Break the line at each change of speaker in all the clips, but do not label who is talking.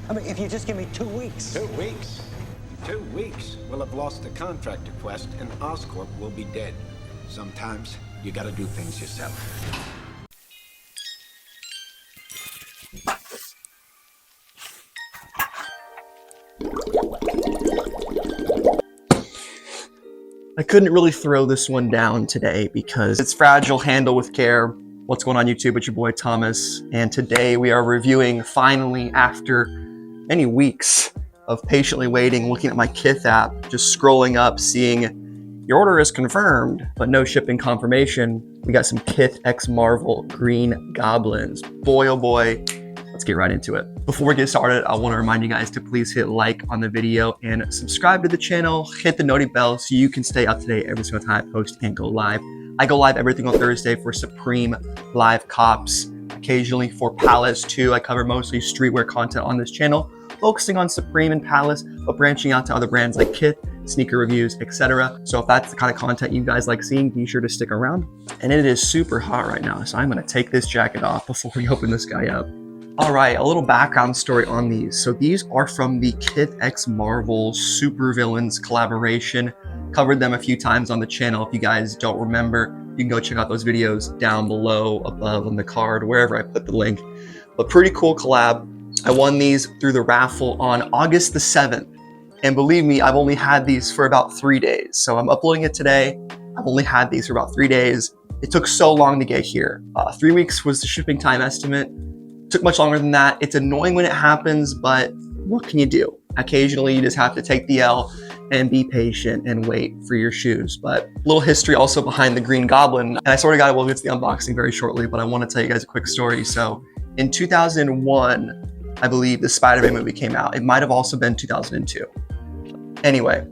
I mean, if you just give me 2 weeks.
2 weeks? 2 weeks, we'll have lost the contractor quest, and Oscorp will be dead. Sometimes, you gotta do things yourself.
I couldn't really throw this one down today because it's fragile, handle with care. What's going on YouTube? It's your boy Thomas, and today we are reviewing, finally, after many weeks of patiently waiting, looking at my Kith app, just scrolling up, seeing your order is confirmed, but no shipping confirmation. We got some Kith X Marvel Green Goblins. Boy, oh boy, let's get right into it. Before we get started, I want to remind you guys to please hit like on the video and subscribe to the channel, hit the noti bell so you can stay up to date every single time I post and go live. I go live every single Thursday for Supreme Live Cops, occasionally for Palace too. I cover mostly streetwear content on this channel, focusing on Supreme and Palace, but branching out to other brands like Kith, sneaker reviews, etc. So if that's the kind of content you guys like seeing, be sure to stick around. And it is super hot right now, so I'm gonna take this jacket off before we open this guy up. All right, a little background story on these. So these are from the Kith X Marvel Supervillains collaboration. Covered them a few times on the channel. If you guys don't remember, you can go check out those videos down below, above on the card, wherever I put the link. But pretty cool collab. I won these through the raffle on August the 7th. And believe me, I've only had these for about 3 days. So I'm uploading it today. I've only had these for about 3 days. It took so long to get here. 3 weeks was the shipping time estimate. Took much longer than that. It's annoying when it happens, but what can you do? Occasionally you just have to take the L and be patient and wait for your shoes. But a little history also behind the Green Goblin. And I sort of got, we'll get to the unboxing very shortly, but I want to tell you guys a quick story. So in 2001, I believe the Spider-Man movie came out. It might have also been 2002. Anyway,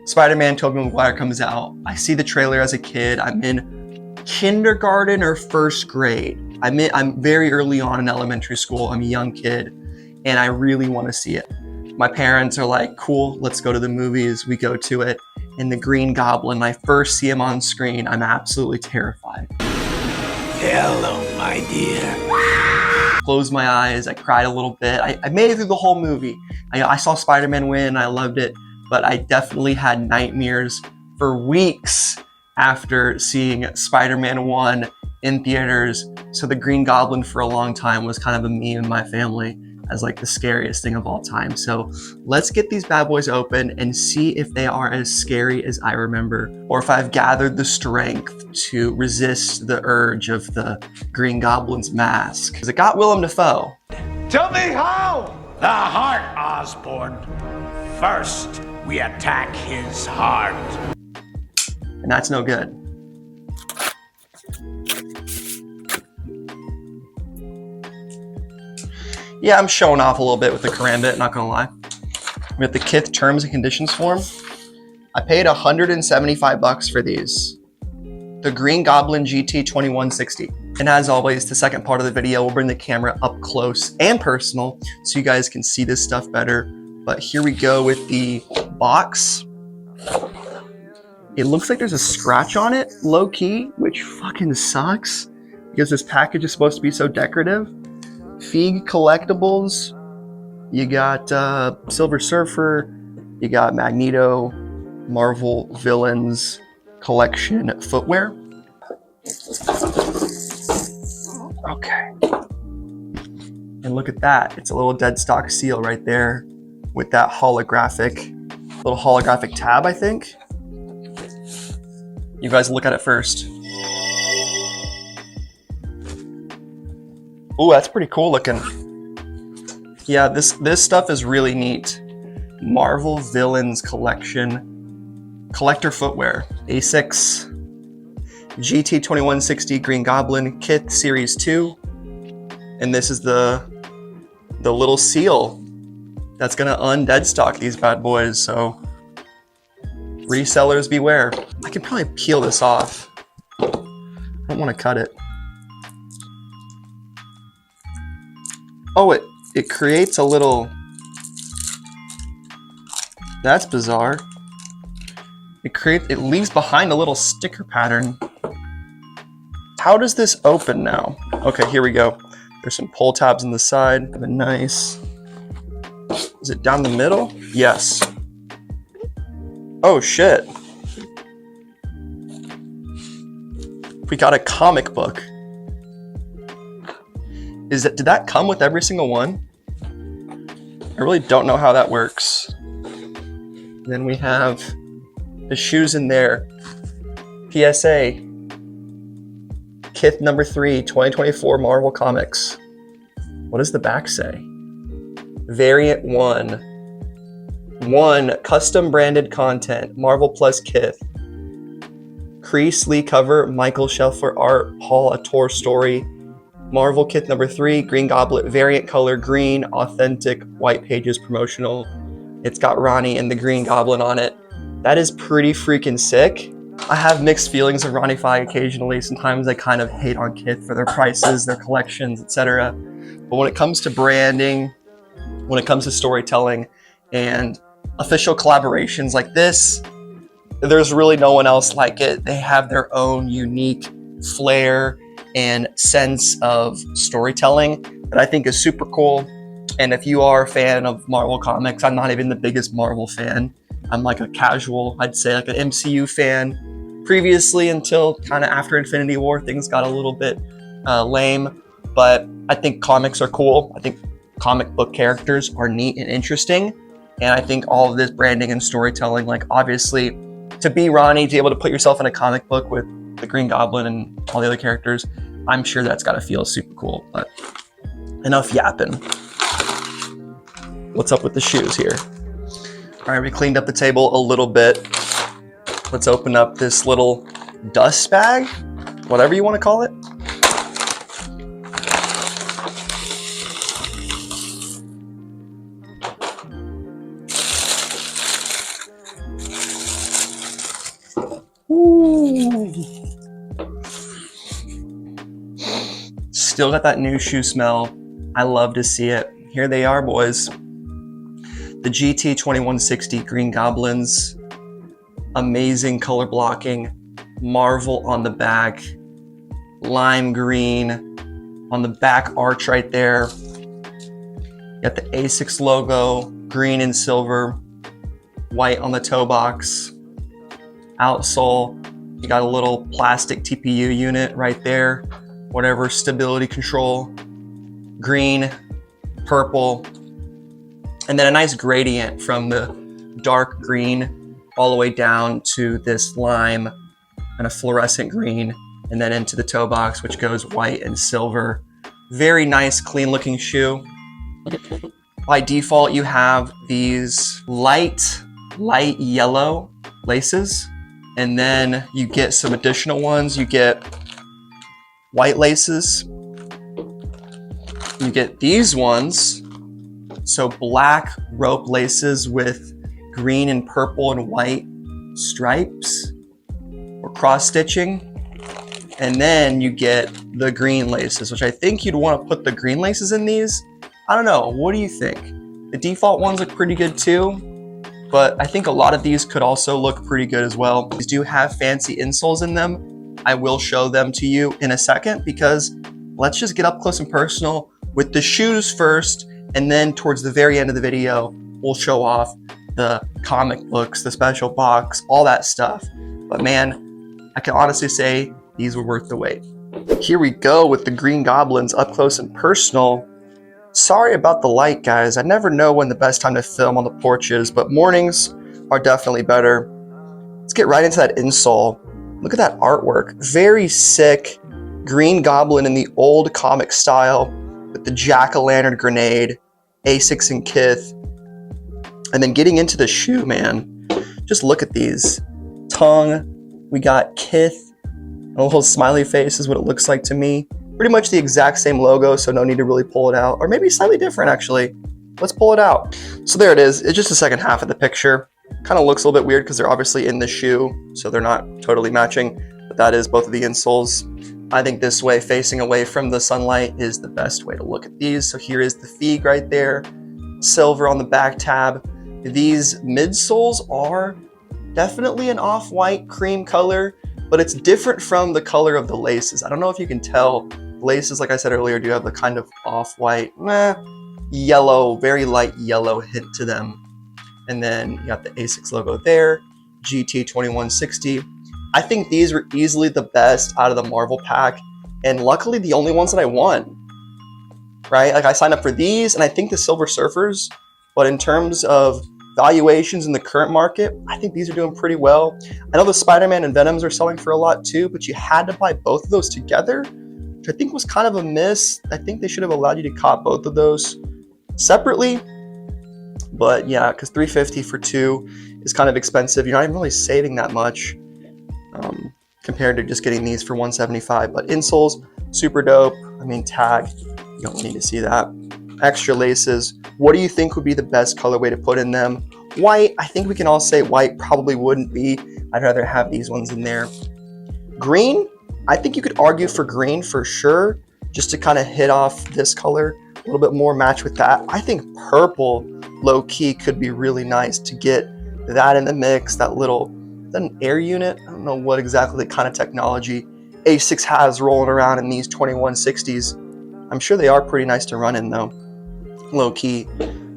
Spider-Man Tobey Maguire comes out. I see the trailer as a kid. I'm in kindergarten or first grade. I'm very early on in elementary school. I'm a young kid and I really want to see it. My parents are like, cool, let's go to the movies. We go to it. And the Green Goblin, I first see him on screen. I'm absolutely terrified.
Hello, my dear.
Closed my eyes, I cried a little bit. I made it through the whole movie. I saw Spider-Man win, I loved it, but I definitely had nightmares for weeks after seeing Spider-Man 1 in theaters. So the Green Goblin for a long time was kind of a meme in my family as like the scariest thing of all time. So let's get these bad boys open and see if they are as scary as I remember, or if I've gathered the strength to resist the urge of the Green Goblin's mask. Because it got Willem Dafoe.
Tell me how! The heart, Osborn. First, we attack his heart.
And that's no good. Yeah, I'm showing off a little bit with the Karambit, not gonna lie. We have the Kith terms and conditions form. I paid 175 bucks for these. The Green Goblin GT-2160. And as always, the second part of the video, we'll bring the camera up close and personal so you guys can see this stuff better. But here we go with the box. It looks like there's a scratch on it, low key, which fucking sucks because this package is supposed to be so decorative. Feig collectibles, you got Silver Surfer, you got Magneto, Marvel Villains collection footwear. Okay. And look at that, it's a little dead stock seal right there with that little holographic tab, I think. You guys look at it first. Ooh, that's pretty cool looking. Yeah, this stuff is really neat. Marvel Villains collection, collector footwear. Asics GT-2160 Green Goblin Kith Series 2. And this is the little seal that's gonna undead stock these bad boys, so resellers beware. I can probably peel this off. I don't wanna cut it. Oh, it creates a little, that's bizarre. It leaves behind a little sticker pattern. How does this open now? Okay, here we go. There's some pull tabs on the side. Have a nice Is it down the middle? Yes. Oh shit. We got a comic book. Did that come with every single one? I really don't know how that works. Then we have the shoes in there. PSA. Kith number 3, 2024 Marvel Comics. What does the back say? Variant 1. Custom branded content. Marvel plus Kith. Crease Lee cover. Michael Shelfer art. Paul Ator story. Marvel Kith number 3. Green Goblin. Variant color green. Authentic. White pages promotional. It's got Ronnie and the Green Goblin on it. That is pretty freaking sick. I have mixed feelings of Ronnie Fi occasionally. Sometimes I kind of hate on Kith for their prices, their collections, etc. But when it comes to branding, when it comes to storytelling and official collaborations like this, there's really no one else like it. They have their own unique flair and sense of storytelling that I think is super cool. And if you are a fan of Marvel Comics, I'm not even the biggest Marvel fan. I'm like a casual, I'd say like an MCU fan. Previously, until kind of after Infinity War, things got a little bit lame. But I think comics are cool. I think comic book characters are neat and interesting. And I think all of this branding and storytelling, like obviously to be Ronnie, to be able to put yourself in a comic book with the Green Goblin and all the other characters, I'm sure that's got to feel super cool. But enough yapping. What's up with the shoes here? All right, we cleaned up the table a little bit. Let's open up this little dust bag, whatever you want to call it. Ooh. Still got that new shoe smell. I love to see it. Here they are, boys. The GT-2160 Green Goblins. Amazing color blocking. Marvel on the back. Lime green on the back arch right there. You got the Asics logo, green and silver. White on the toe box. Outsole. You got a little plastic TPU unit right there. Whatever stability control. Green, purple. And then a nice gradient from the dark green all the way down to this lime and a fluorescent green, and then into the toe box, which goes white and silver. Very nice, clean looking shoe. By default, you have these light yellow laces, and then you get some additional ones. You get white laces. You get these ones. So black rope laces with green and purple and white stripes or cross stitching. And then you get the green laces, which I think you'd want to put the green laces in these. I don't know, what do you think? The default ones look pretty good too, but I think a lot of these could also look pretty good as well. These do have fancy insoles in them. I will show them to you in a second, because let's just get up close and personal with the shoes first, and then towards the very end of the video, we'll show off the comic books, the special box, all that stuff. But man, I can honestly say these were worth the wait. Here we go with the Green Goblins up close and personal. Sorry about the light, guys. I never know when the best time to film on the porch is, but mornings are definitely better. Let's get right into that insole. Look at that artwork. Very sick. Green Goblin in the old comic style with the jack-o'-lantern grenade, Asics and Kith. And then getting into the shoe, man. Just look at these. Tongue. We got Kith. A little smiley face is what it looks like to me. Pretty much the exact same logo, so no need to really pull it out. Or maybe slightly different, actually. Let's pull it out. So there it is. It's just the second half of the picture. Kind of looks a little bit weird because they're obviously in the shoe, so they're not totally matching. But that is both of the insoles. I think this way, facing away from the sunlight, is the best way to look at these. So here is the Feig right there. Silver on the back tab. These midsoles are definitely an off-white cream color, but it's different from the color of the laces. I don't know if you can tell. Laces, like I said earlier, do have the kind of off-white, yellow, very light yellow hint to them. And then you got the Asics logo there, GT-2160. I think these were easily the best out of the Marvel pack, and luckily the only ones that I won, right? Like I signed up for these and I think the Silver Surfers, but in terms of valuations in the current market, I think these are doing pretty well. I know the Spider-Man and Venoms are selling for a lot too, but you had to buy both of those together, which I think was kind of a miss. I think they should have allowed you to cop both of those separately. But yeah, because $350 for two is kind of expensive. You're not even really saving that much compared to just getting these for $175. But insoles, super dope. I mean, tag, you don't need to see that. Extra laces. What do you think would be the best colorway to put in them? White, I think we can all say white probably wouldn't be. I'd rather have these ones in there. Green, I think you could argue for green for sure, just to kind of hit off this color a little bit more, match with that. I think purple, low key, could be really nice to get that in the mix. That little, is that an air unit? I don't know what exactly kind of technology Asics has rolling around in these 2160s. I'm sure they are pretty nice to run in though, low key.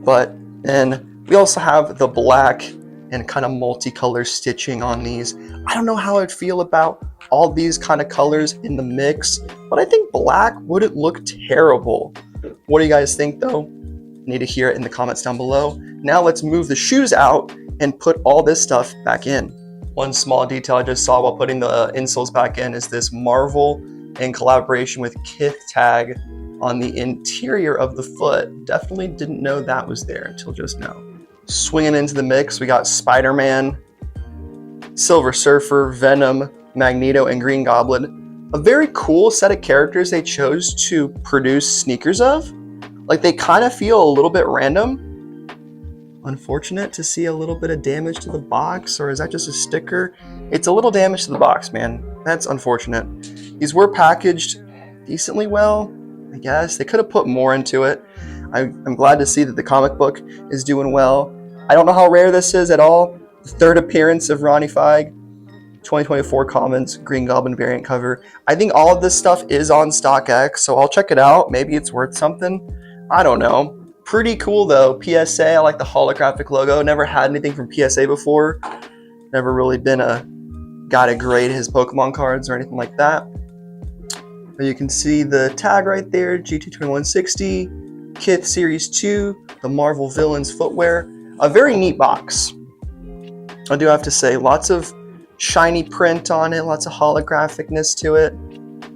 But then we also have the black and kind of multicolor stitching on these. I don't know how I'd feel about all these kind of colors in the mix, but I think black wouldn't look terrible. What do you guys think though? Need to hear it in the comments down below. Now let's move the shoes out and put all this stuff back in. One small detail I just saw while putting the insoles back in is this Marvel in collaboration with Kith tag on the interior of the foot. Definitely didn't know that was there until just now. Swinging into the mix, we got Spider-Man, Silver Surfer, Venom, Magneto, and Green Goblin. A very cool set of characters they chose to produce sneakers of. Like, they kind of feel a little bit random. Unfortunate to see a little bit of damage to the box, or is that just a sticker? It's a little damage to the box, man. That's unfortunate. These were packaged decently well, I guess. They could have put more into it. I'm glad to see that the comic book is doing well. I don't know how rare this is at all. The third appearance of Ronnie Feig, 2024 Commons, Green Goblin variant cover. I think all of this stuff is on StockX, so I'll check it out. Maybe it's worth something. I don't know. Pretty cool though. PSA, I like the holographic logo. Never had anything from PSA before. Never really been a guy to grade his Pokemon cards or anything like that. But you can see the tag right there, GT-2160, Kith Series 2, the Marvel Villains footwear. A very neat box. I do have to say, lots of shiny print on it, lots of holographicness to it.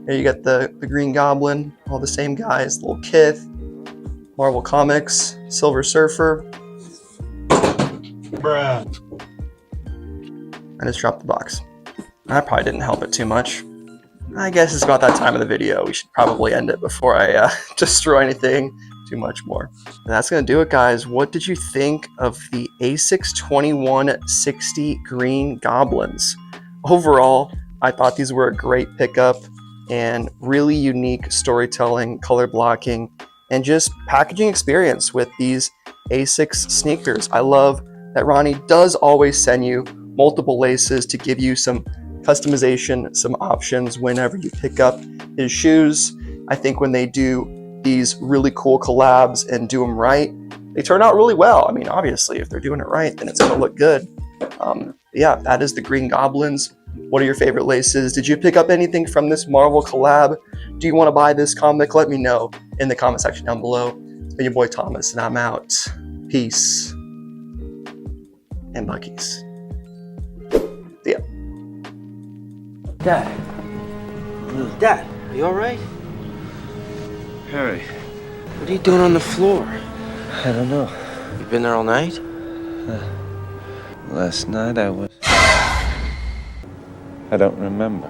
There you got the Green Goblin, all the same guys, little Kith, Marvel Comics, Silver Surfer.
Bruh.
I just dropped the box. That probably didn't help it too much. I guess it's about that time of the video. We should probably end it before I destroy anything too much more. That's gonna do it, guys. What did you think of the Asics 2160 Green Goblins? Overall, I thought these were a great pickup and really unique storytelling, color blocking, and just packaging experience with these Asics sneakers. I love that Ronnie does always send you multiple laces to give you some customization, some options whenever you pick up his shoes. I think when they do these really cool collabs and do them right, they turn out really well. I mean, obviously, if they're doing it right, then it's gonna look good. Yeah, that is the Green Goblins. What are your favorite laces? Did you pick up anything from this Marvel collab? Do you want to buy this comic? Let me know in the comment section down below. It's been your boy Thomas, and I'm out. Peace and Buckies. See ya.
Dad, are you all right?
Harry.
What are you doing on the floor?
I don't know.
You been there all night?
Last night I was... I don't remember.